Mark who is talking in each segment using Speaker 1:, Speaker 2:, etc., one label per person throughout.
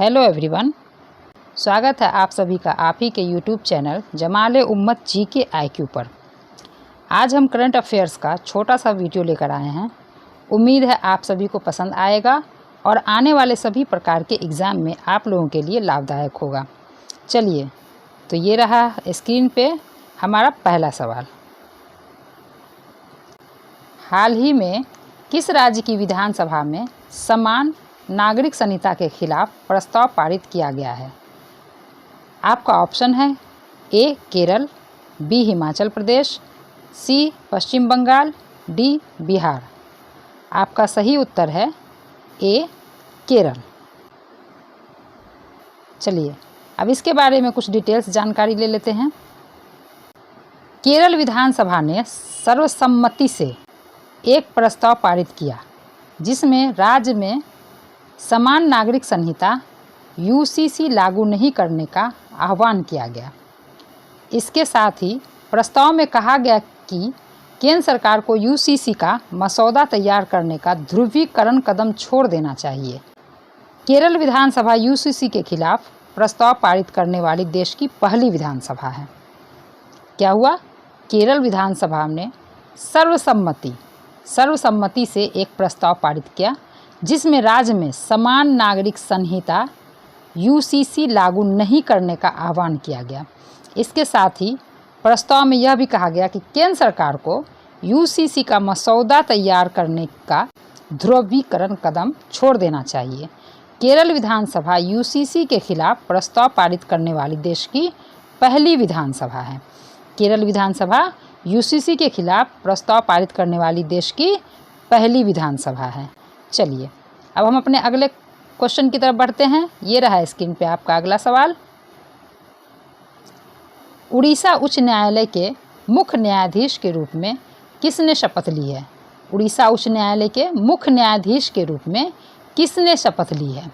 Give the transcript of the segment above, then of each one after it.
Speaker 1: Hello everyone, स्वागत है आप सभी का आप ही के यूट्यूब चैनल जमाल उम्मत जी के IQ पर। आज हम करंट अफेयर्स का छोटा सा वीडियो लेकर आए हैं। उम्मीद है आप सभी को पसंद आएगा और आने वाले सभी प्रकार के एग्ज़ाम में आप लोगों के लिए लाभदायक होगा। चलिए, तो ये रहा स्क्रीन पे हमारा पहला सवाल। हाल ही में किस राज्य की विधानसभा में समान नागरिक संहिता के खिलाफ प्रस्ताव पारित किया गया है? आपका ऑप्शन है ए केरल, बी हिमाचल प्रदेश, सी पश्चिम बंगाल, डी बिहार। आपका सही उत्तर है ए केरल। चलिए, अब इसके बारे में कुछ डिटेल्स जानकारी ले लेते हैं। केरल विधानसभा ने सर्वसम्मति से एक प्रस्ताव पारित किया जिसमें राज्य में समान नागरिक संहिता UCC लागू नहीं करने का आह्वान किया गया। इसके साथ ही प्रस्ताव में कहा गया कि केंद्र सरकार को UCC का मसौदा तैयार करने का ध्रुवीकरण कदम छोड़ देना चाहिए। केरल विधानसभा UCC के खिलाफ प्रस्ताव पारित करने वाली देश की पहली विधानसभा है। क्या हुआ? केरल विधानसभा ने सर्वसम्मति से एक प्रस्ताव पारित किया जिसमें राज्य में समान नागरिक संहिता UCC लागू नहीं करने का आह्वान किया गया। इसके साथ ही प्रस्ताव में यह भी कहा गया कि केंद्र सरकार को UCC का मसौदा तैयार करने का ध्रुवीकरण कदम छोड़ देना चाहिए। केरल विधानसभा UCC के खिलाफ प्रस्ताव पारित करने वाली देश की पहली विधानसभा है। केरल विधानसभा UCC के खिलाफ प्रस्ताव पारित करने वाली देश की पहली विधानसभा है। चलिए, अब हम अपने अगले क्वेश्चन की तरफ बढ़ते हैं। ये रहा स्क्रीन पे आपका अगला सवाल। उड़ीसा उच्च न्यायालय के मुख्य न्यायाधीश के रूप में किसने शपथ ली है? उड़ीसा उच्च न्यायालय के मुख्य न्यायाधीश के रूप में किसने शपथ ली है?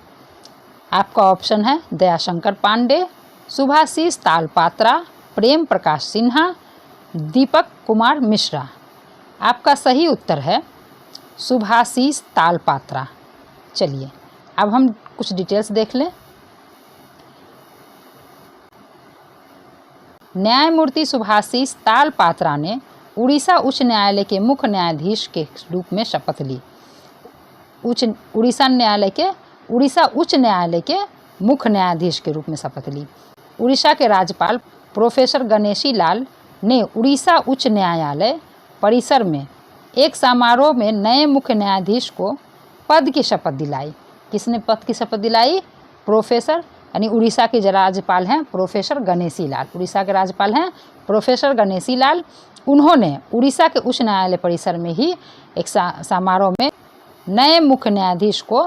Speaker 1: आपका ऑप्शन है दयाशंकर पांडे, सुभाषिष तालपात्रा, प्रेम प्रकाश सिन्हा, दीपक कुमार मिश्रा। आपका सही उत्तर है सुभाषिष तालपात्रा। चलिए, अब हम कुछ डिटेल्स देख लें। न्यायमूर्ति सुभाषिष तालपात्रा ने उड़ीसा उच्च न्यायालय के मुख्य न्यायाधीश के रूप में शपथ ली। उड़ीसा उच्च न्यायालय के मुख्य न्यायाधीश के रूप में शपथ ली। उड़ीसा के राज्यपाल प्रोफेसर गणेशी लाल ने उड़ीसा उच्च न्यायालय परिसर में एक समारोह में नए मुख्य न्यायाधीश को पद की शपथ दिलाई। किसने पद की शपथ दिलाई? प्रोफेसर, यानी उड़ीसा के राज्यपाल हैं प्रोफेसर गणेशी लाल। उड़ीसा के राज्यपाल हैं प्रोफेसर गणेशी लाल। उन्होंने उड़ीसा के उच्च न्यायालय परिसर में ही एक समारोह में नए मुख्य न्यायाधीश को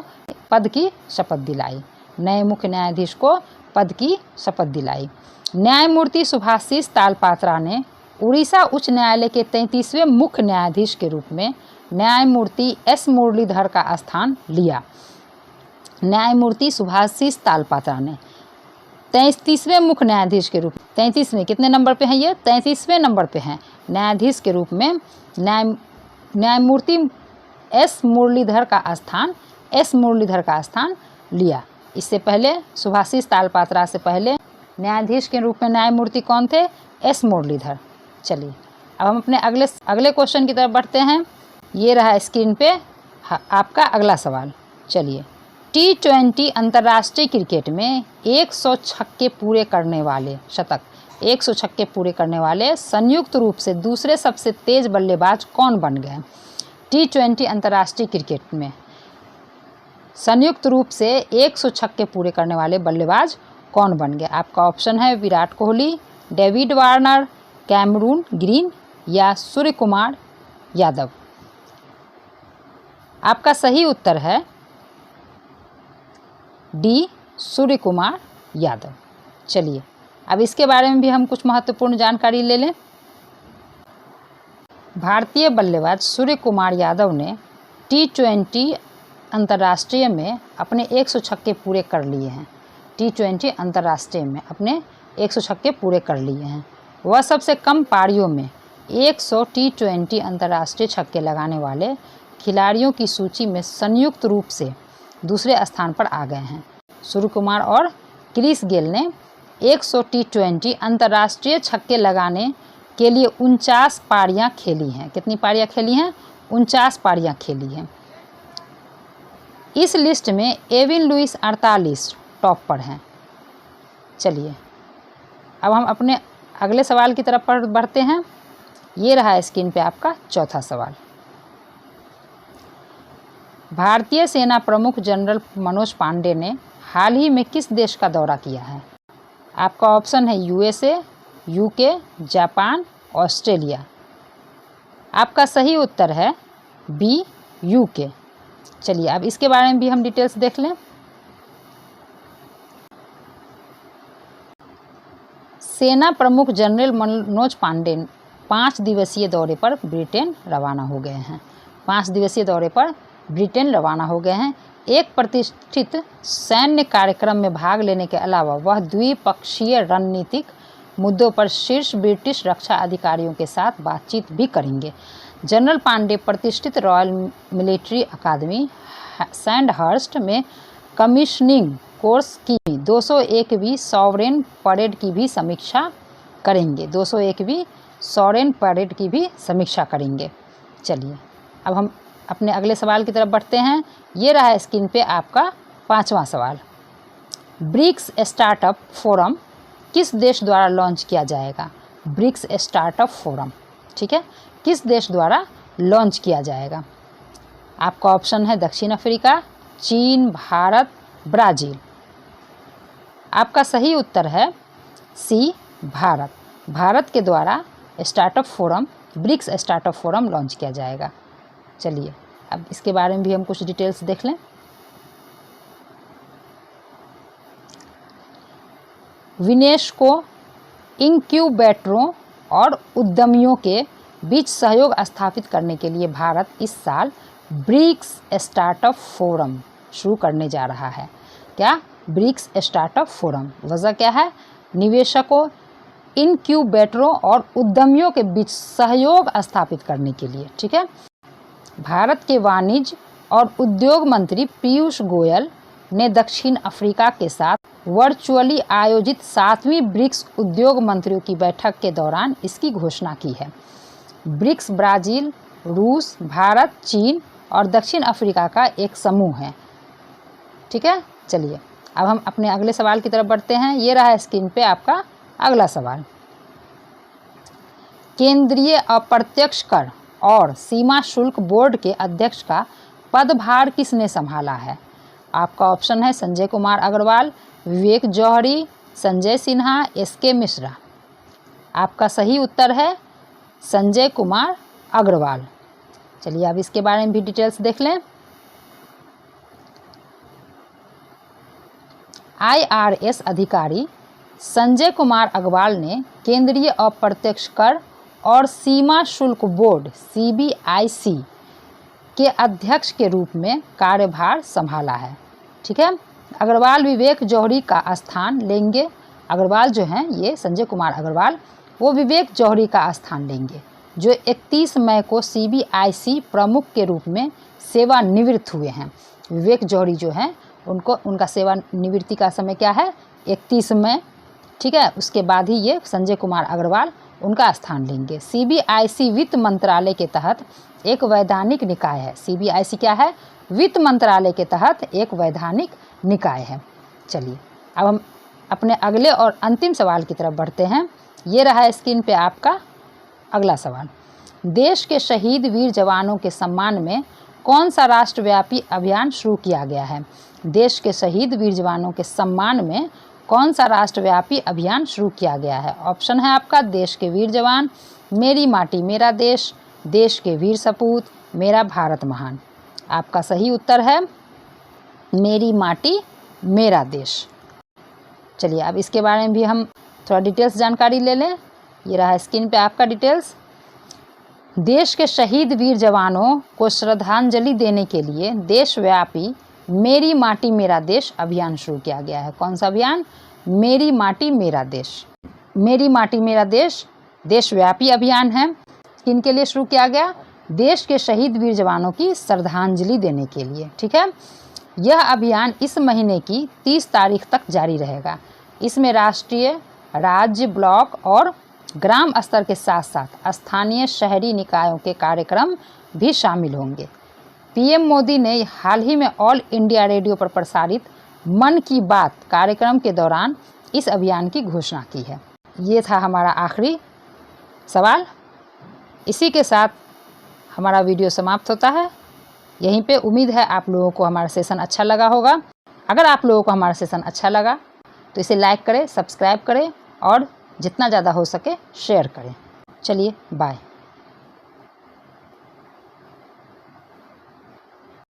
Speaker 1: पद की शपथ दिलाई। नए मुख्य न्यायाधीश को पद की शपथ दिलाई। न्यायमूर्ति सुभाषिष तालपात्रा ने उड़ीसा उच्च न्यायालय के 33वें मुख्य न्यायाधीश के रूप में न्यायमूर्ति S मुरलीधर का स्थान लिया। न्यायमूर्ति सुभाषिष तालपात्रा ने 33वें मुख्य न्यायाधीश के रूप 33वें कितने नंबर पे हैं? ये 33वें नंबर पे हैं न्यायाधीश के रूप में न्यायमूर्ति S मुरलीधर का स्थान लिया। इससे पहले सुभाषिष तालपात्रा से पहले न्यायाधीश के रूप में न्यायमूर्ति कौन थे? S मुरलीधर। चलिए, अब हम अपने अगले क्वेश्चन की तरफ बढ़ते हैं। ये रहा स्क्रीन पे आपका अगला सवाल। चलिए, T20 अंतर्राष्ट्रीय क्रिकेट में 100 छक्के पूरे करने वाले संयुक्त रूप से दूसरे सबसे तेज बल्लेबाज कौन बन गए? T20 अंतर्राष्ट्रीय क्रिकेट में संयुक्त रूप से 100 छक्के पूरे करने वाले बल्लेबाज कौन बन गए? आपका ऑप्शन है Virat Kohli, David Warner, Cameron Green या सूर्य कुमार यादव। आपका सही उत्तर है डी सूर्य कुमार यादव। चलिए, अब इसके बारे में भी हम कुछ महत्वपूर्ण जानकारी ले लें। भारतीय बल्लेबाज सूर्य कुमार यादव ने T20 अंतर्राष्ट्रीय में अपने 100 छक्के पूरे कर लिए हैं। T20 अंतर्राष्ट्रीय में अपने 100 छक्के पूरे कर लिए हैं। वह सबसे कम पारियों में 100 T20 अंतर्राष्ट्रीय छक्के लगाने वाले खिलाड़ियों की सूची में संयुक्त रूप से दूसरे स्थान पर आ गए हैं। सूर्यकुमार और क्रिस गेल ने 100 T20 अंतर्राष्ट्रीय छक्के लगाने के लिए 49 पारियां खेली हैं। कितनी पारियां खेली हैं? 49 पारियां खेली हैं। इस लिस्ट में एविन लुइस 48 टॉप पर हैं। चलिए अब हम अपने अगले सवाल की तरफ बढ़ते हैं। ये रहा स्क्रीन पे आपका चौथा सवाल। भारतीय सेना प्रमुख जनरल मनोज पांडे ने हाल ही में किस देश का दौरा किया है? आपका ऑप्शन है USA, UK, जापान, ऑस्ट्रेलिया। आपका सही उत्तर है B, UK। चलिए अब इसके बारे में भी हम डिटेल्स देख लें। सेना प्रमुख जनरल मनोज पांडे 5 दिवसीय दौरे पर ब्रिटेन रवाना हो गए हैं। 5 दिवसीय दौरे पर ब्रिटेन रवाना हो गए हैं। एक प्रतिष्ठित सैन्य कार्यक्रम में भाग लेने के अलावा वह द्विपक्षीय रणनीतिक मुद्दों पर शीर्ष ब्रिटिश रक्षा अधिकारियों के साथ बातचीत भी करेंगे। जनरल पांडे प्रतिष्ठित रॉयल मिलिट्री अकादमी सैंडहर्स्ट में कमीशनिंग कोर्स की 201वीं सॉवरेन परेड की भी समीक्षा करेंगे। 201वीं सॉवरेन परेड की भी समीक्षा करेंगे। चलिए अब हम अपने अगले सवाल की तरफ बढ़ते हैं। ये रहा स्क्रीन पे आपका 5वां सवाल। ब्रिक्स स्टार्टअप फोरम किस देश द्वारा लॉन्च किया जाएगा? ब्रिक्स स्टार्टअप फोरम, ठीक है, किस देश द्वारा लॉन्च किया जाएगा? आपका ऑप्शन है दक्षिण अफ्रीका, चीन, भारत, ब्राज़ील। आपका सही उत्तर है सी, भारत। भारत के द्वारा startup forum, BRICS startup forum launch किया जाएगा। चलिए अब इसके बारे में भी हम कुछ डिटेल्स देख लें। विनेस्को इंक्यूबेटरों और उद्यमियों के बीच सहयोग स्थापित करने के लिए भारत इस साल ब्रिक्स स्टार्टअप फोरम शुरू करने जा रहा है। क्या? BRICS startup forum. वजह क्या है? निवेशकों, इनक्यूबेटरों और उद्यमियों के बीच सहयोग स्थापित करने के लिए, ठीक है। भारत के वाणिज्य और उद्योग मंत्री पीयूष गोयल ने दक्षिण अफ्रीका के साथ वर्चुअली आयोजित 7वीं ब्रिक्स उद्योग मंत्रियों की बैठक के दौरान इसकी घोषणा की है। ब्रिक्स ब्राज़ील, रूस, भारत, चीन और दक्षिण अफ्रीका का एक समूह है, ठीक है। चलिए अब हम अपने अगले सवाल की तरफ बढ़ते हैं। ये रहा स्क्रीन पे आपका अगला सवाल। केंद्रीय अप्रत्यक्ष कर और सीमा शुल्क बोर्ड के अध्यक्ष का पदभार किसने संभाला है? आपका ऑप्शन है संजय कुमार अग्रवाल, विवेक जौहरी, संजय सिन्हा, SK मिश्रा। आपका सही उत्तर है संजय कुमार अग्रवाल। चलिए अब इसके बारे में भी डिटेल्स देख लें। IRS अधिकारी संजय कुमार अग्रवाल ने केंद्रीय अप्रत्यक्ष कर और सीमा शुल्क बोर्ड CBIC के अध्यक्ष के रूप में कार्यभार संभाला है, ठीक है। अग्रवाल विवेक जौहरी का स्थान लेंगे। अग्रवाल जो हैं, ये संजय कुमार अग्रवाल, वो विवेक जौहरी का स्थान लेंगे, जो 31 मई को CBIC प्रमुख के रूप में सेवानिवृत्त हुए हैं। विवेक जौहरी जो हैं, उनका सेवानिवृत्ति का समय क्या है? 31 मई, ठीक है। उसके बाद ही ये संजय कुमार अग्रवाल उनका स्थान लेंगे। CBIC वित्त मंत्रालय के तहत एक वैधानिक निकाय है। CBIC क्या है? वित्त मंत्रालय के तहत एक वैधानिक निकाय है। चलिए अब हम अपने अगले और अंतिम सवाल की तरफ बढ़ते हैं। ये रहा स्क्रीन पे आपका अगला सवाल। देश के शहीद वीर जवानों के सम्मान में कौन सा राष्ट्रव्यापी अभियान शुरू किया गया है? देश के शहीद वीर जवानों के सम्मान में कौन सा राष्ट्रव्यापी अभियान शुरू किया गया है? ऑप्शन है आपका देश के वीर जवान, मेरी माटी मेरा देश, देश के वीर सपूत, मेरा भारत महान। आपका सही उत्तर है मेरी माटी मेरा देश। चलिए अब इसके बारे में भी हम थोड़ा डिटेल्स जानकारी ले लें। ये रहा स्क्रीन पे आपका डिटेल्स। देश के शहीद वीर जवानों को श्रद्धांजलि देने के लिए देशव्यापी मेरी माटी मेरा देश अभियान शुरू किया गया है। कौन सा अभियान? मेरी माटी मेरा देश। मेरी माटी मेरा देश देशव्यापी अभियान है। किनके लिए शुरू किया गया? देश के शहीद वीर जवानों की श्रद्धांजलि देने के लिए, ठीक है। यह अभियान इस महीने की 30 तारीख तक जारी रहेगा। इसमें राष्ट्रीय, राज्य, ब्लॉक और ग्राम स्तर के साथ साथ स्थानीय शहरी निकायों के कार्यक्रम भी शामिल होंगे। पीएम मोदी ने हाल ही में ऑल इंडिया रेडियो पर प्रसारित मन की बात कार्यक्रम के दौरान इस अभियान की घोषणा की है। ये था हमारा आखिरी सवाल। इसी के साथ हमारा वीडियो समाप्त होता है। यहीं पे उम्मीद है आप लोगों को हमारा सेशन अच्छा लगा होगा। अगर आप लोगों को हमारा सेशन अच्छा लगा तो इसे लाइक करें, सब्सक्राइब करें और जितना ज़्यादा हो सके शेयर करें। चलिए बाय।